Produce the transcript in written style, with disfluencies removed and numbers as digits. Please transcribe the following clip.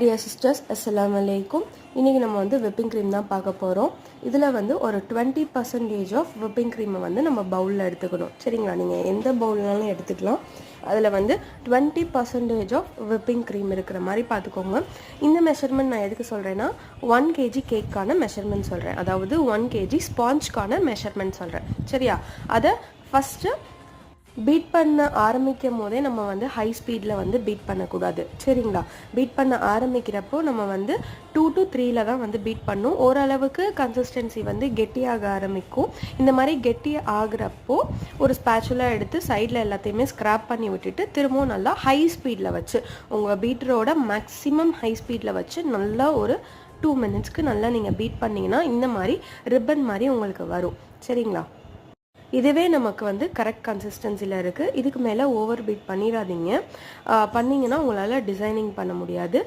Dear sisters, Assalamu alaikum. இன்னைக்கு நம்ம வந்து whipping cream தான் பார்க்க போறோம். இதுல வந்து ஒரு 20% of whipping cream வந்து நம்ம பவுல்ல எடுத்துக்கணும். சரிங்களா? நீங்க எந்த பவுல்னாலும் எடுத்துக்கலாம். அதுல வந்து 20% of whipping cream இருக்கிற மாதிரி பார்த்துக்கோங்க. இந்த மெஷர்மென்ட் நான் எதுக்கு சொல்றேன்னா 1 kg கேக்கான மெஷர்மென்ட் சொல்றேன். அதாவது 1 kg ஸ்பாஞ்ச்கான மெஷர்மென்ட் சொல்றேன். சரியா? அத ஃபர்ஸ்ட் பீட் பண்ண ஆரம்பிக்கும் போதே நம்ம வந்து ஹை ஸ்பீடில் வந்து பீட் பண்ணக்கூடாது. சரிங்களா? பீட் பண்ண ஆரம்பிக்கிறப்போ நம்ம வந்து 2 to 3ல் தான் வந்து பீட் பண்ணும். ஓரளவுக்கு கன்சிஸ்டன்சி வந்து கெட்டியாக ஆரம்பிக்கும். இந்த மாதிரி கெட்டி ஆகுறப்போ ஒரு ஸ்பேச்சுலா எடுத்து சைடில் எல்லாத்தையுமே ஸ்க்ராப் பண்ணி விட்டுட்டு திரும்பவும் நல்லா ஹை ஸ்பீடில் வச்சு உங்கள் பீட்டரோட மேக்ஸிமம் ஹை ஸ்பீடில் வச்சு நல்லா ஒரு 2 minutesக்கு நல்லா நீங்கள் பீட் பண்ணிங்கன்னா இந்த மாதிரி ரிப்பன் மாதிரி உங்களுக்கு வரும். சரிங்களா? இதுவே நமக்கு வந்து கரெக்ட் கன்சிஸ்டன்சியில் இருக்குது. இதுக்கு மேலே ஓவர் பீட் பண்ணிடாதீங்க. பண்ணிங்கன்னா உங்களால் டிசைனிங் பண்ண முடியாது.